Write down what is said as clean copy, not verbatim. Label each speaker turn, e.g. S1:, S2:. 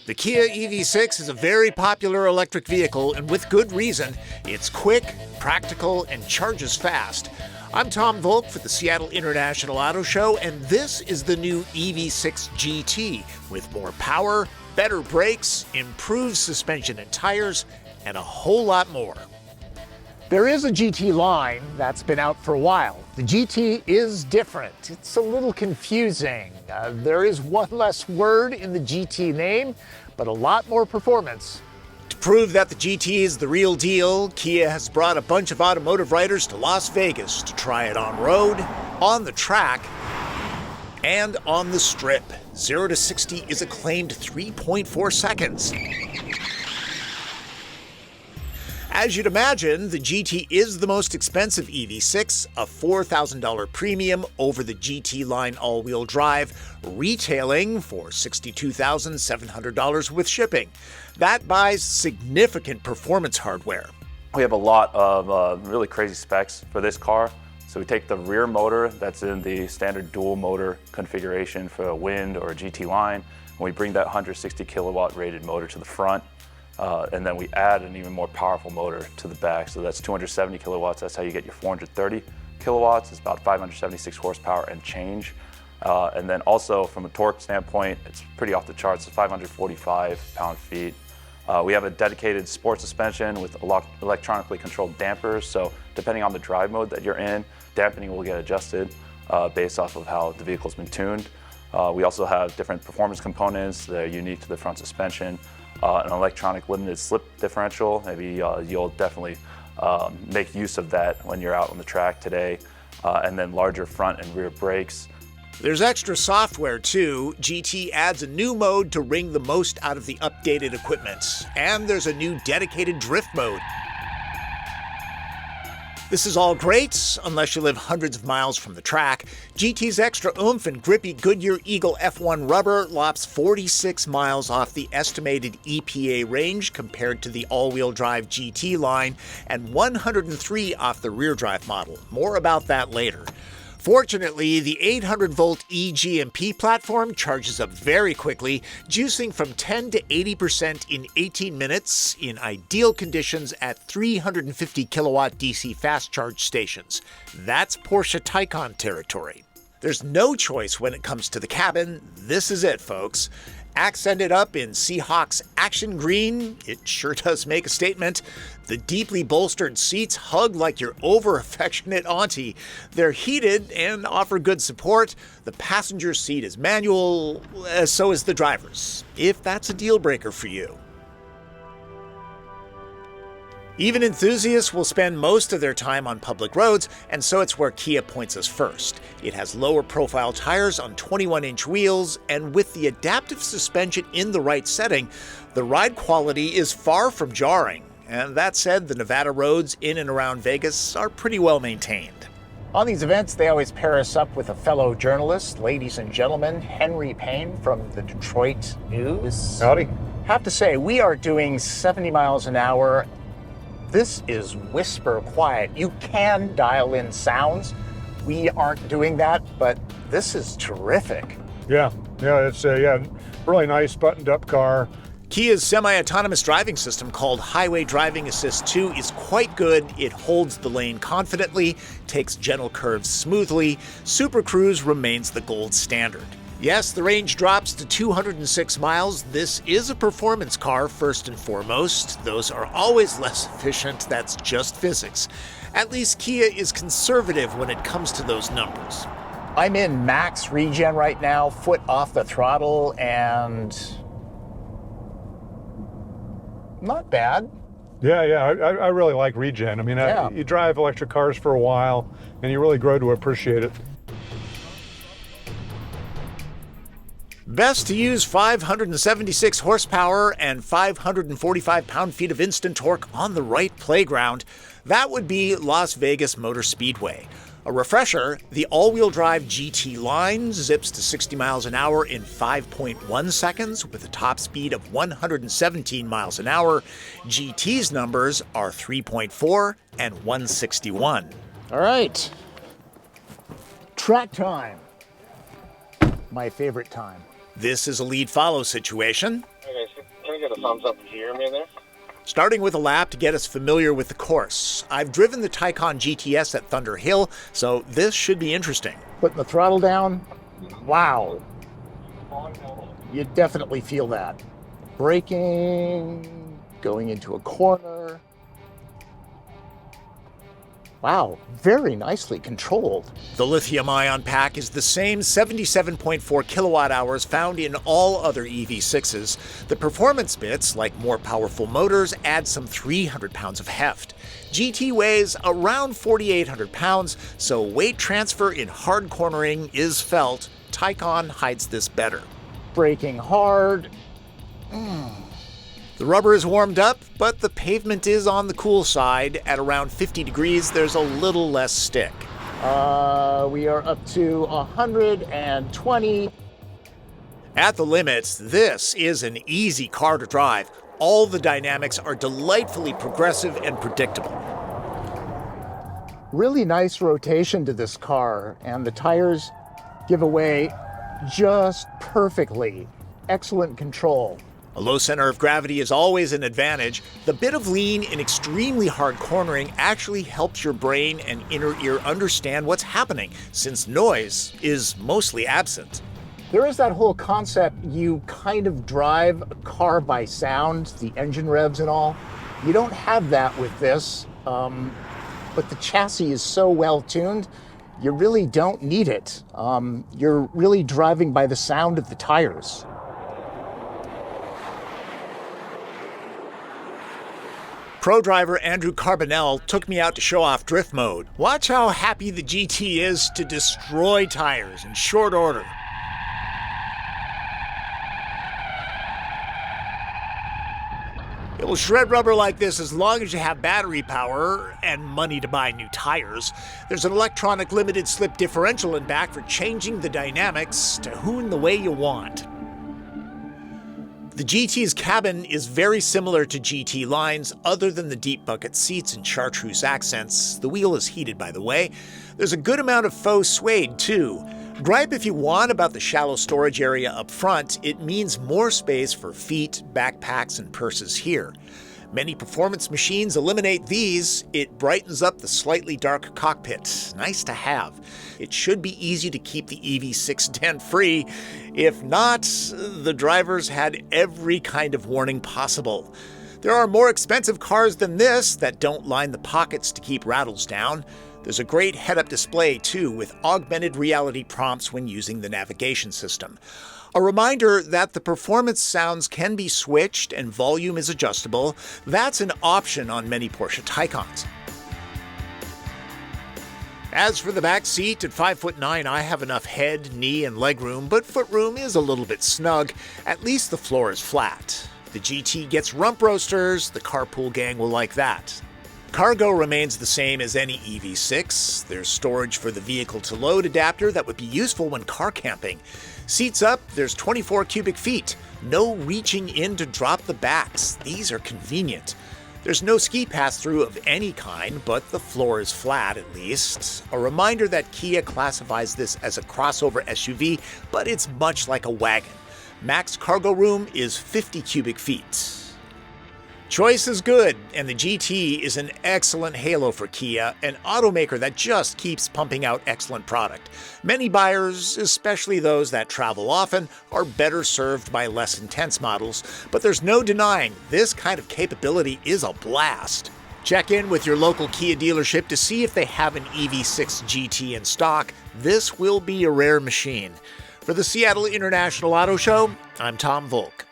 S1: The Kia EV6 is a very popular electric vehicle, and with good reason. It's quick, practical, and charges fast. I'm Tom Voelk for the Seattle International Auto Show, and this is the new EV6 GT with more power, better brakes, improved suspension and tires, and a whole lot more. There is a GT line that's been out for a while. The GT is different. It's a little confusing. There is one less word in the GT name, but a lot more performance. To prove that the GT is the real deal, Kia has brought a bunch of automotive writers to Las Vegas to try it on road, on the track, and on the strip. 0 to 60 is a claimed 3.4 seconds. As you'd imagine, the GT is the most expensive EV6, a $4,000 premium over the GT line all-wheel drive, retailing for $62,700 with shipping. That buys significant performance hardware.
S2: We have a lot of really crazy specs for this car. So we take the rear motor that's in the standard dual motor configuration for a Wind or a GT line, and we bring that 160 kilowatt rated motor to the front. And then we add an even more powerful motor to the back. So that's 270 kilowatts. That's how you get your 430 kilowatts. It's about 576 horsepower and change. And then also from a torque standpoint, it's pretty off the charts. It's 545 pound-feet. We have a dedicated sport suspension with electronically controlled dampers. So depending on the drive mode that you're in, dampening will get adjusted based off of how the vehicle's been tuned. We also have different performance components that are unique to the front suspension. An electronic limited slip differential. Maybe you'll definitely make use of that when you're out on the track today. And then larger front and rear brakes.
S1: There's extra software too. GT adds a new mode to wring the most out of the updated equipment. And there's a new dedicated drift mode. This is all great, unless you live hundreds of miles from the track. GT's extra oomph and grippy Goodyear Eagle F1 rubber lops 46 miles off the estimated EPA range compared to the all-wheel drive GT line, and 103 off the rear drive model. More about that later. Fortunately, the 800-volt eGMP platform charges up very quickly, juicing from 10 to 80% in 18 minutes in ideal conditions at 350 kilowatt DC fast charge stations. That's Porsche Taycan territory. There's no choice when it comes to the cabin. This is it, folks. Accented up in Seahawks action green, it sure does make a statement. The deeply bolstered seats hug like your over-affectionate auntie. They're heated and offer good support. The passenger seat is manual, so is the driver's, if that's a deal breaker for you. Even enthusiasts will spend most of their time on public roads, and so it's where Kia points us first. It has lower profile tires on 21-inch wheels, and with the adaptive suspension in the right setting, the ride quality is far from jarring. And that said, the Nevada roads in and around Vegas are pretty well maintained. On these events, they always pair us up with a fellow journalist. Ladies and gentlemen, Henry Payne from the Detroit News.
S3: Howdy.
S1: Have to say, we are doing 70 miles an hour. This is whisper quiet. You can dial in sounds. We aren't doing that, but this is terrific.
S3: Yeah, it's a really nice buttoned up car.
S1: Kia's semi-autonomous driving system called Highway Driving Assist 2 is quite good. It holds the lane confidently, takes gentle curves smoothly. Super Cruise remains the gold standard. Yes, the range drops to 206 miles. This is a performance car, first and foremost. Those are always less efficient. That's just physics. At least Kia is conservative when it comes to those numbers. I'm in max regen right now, foot off the throttle, and not bad.
S3: Yeah, I really like regen. I mean, you drive electric cars for a while, and you really grow to appreciate it.
S1: Best to use 576 horsepower and 545 pound-feet of instant torque on the right playground. That would be Las Vegas Motor Speedway. A refresher, the all-wheel drive GT line zips to 60 miles an hour in 5.1 seconds with a top speed of 117 miles an hour. GT's numbers are 3.4 and 161. All right. Track time. My favorite time. This is a lead-follow situation.
S4: Okay, a thumbs up if you hear me in there.
S1: Starting with a lap to get us familiar with the course. I've driven the Taycan GTS at Thunder Hill, so this should be interesting. Putting the throttle down, wow. You definitely feel that. Braking, going into a corner. Wow, very nicely controlled. The lithium-ion pack is the same 77.4 kilowatt hours found in all other EV6s. The performance bits, like more powerful motors, add some 300 pounds of heft. GT weighs around 4,800 pounds, so weight transfer in hard cornering is felt. Taycan hides this better. Braking hard. The rubber is warmed up, but the pavement is on the cool side. At around 50 degrees, there's a little less stick. We are up to 120. At the limits, this is an easy car to drive. All the dynamics are delightfully progressive and predictable. Really nice rotation to this car, and the tires give away just perfectly. Excellent control. A low center of gravity is always an advantage. The bit of lean in extremely hard cornering actually helps your brain and inner ear understand what's happening, since noise is mostly absent. There is that whole concept, you kind of drive a car by sound, the engine revs and all. You don't have that with this, but the chassis is so well tuned, you really don't need it. You're really driving by the sound of the tires. Pro driver Andrew Carbonell took me out to show off drift mode. Watch how happy the GT is to destroy tires in short order. It will shred rubber like this as long as you have battery power and money to buy new tires. There's an electronic limited slip differential in back for changing the dynamics to hoon the way you want. The GT's cabin is very similar to GT lines, other than the deep bucket seats and chartreuse accents. The wheel is heated, by the way. There's a good amount of faux suede, too. Gripe if you want about the shallow storage area up front. It means more space for feet, backpacks, and purses here. Many performance machines eliminate these. It brightens up the slightly dark cockpit. Nice to have. It should be easy to keep the EV6 dent-free. If not, the drivers had every kind of warning possible. There are more expensive cars than this that don't line the pockets to keep rattles down. There's a great head-up display, too, with augmented reality prompts when using the navigation system. A reminder that the performance sounds can be switched and volume is adjustable. That's an option on many Porsche Taycans. As for the back seat, at 5'9", I have enough head, knee, and leg room, but foot room is a little bit snug. At least the floor is flat. The GT gets rump roasters. The carpool gang will like that. Cargo remains the same as any EV6. There's storage for the vehicle-to-load adapter that would be useful when car camping. Seats up, there's 24 cubic feet. No reaching in to drop the backs. These are convenient. There's no ski pass-through of any kind, but the floor is flat at least. A reminder that Kia classifies this as a crossover SUV, but it's much like a wagon. Max cargo room is 50 cubic feet. Choice is good, and the GT is an excellent halo for Kia, an automaker that just keeps pumping out excellent product. Many buyers, especially those that travel often, are better served by less intense models, but there's no denying this kind of capability is a blast. Check in with your local Kia dealership to see if they have an EV6 GT in stock. This will be a rare machine. For the Seattle International Auto Show, I'm Tom Voelk.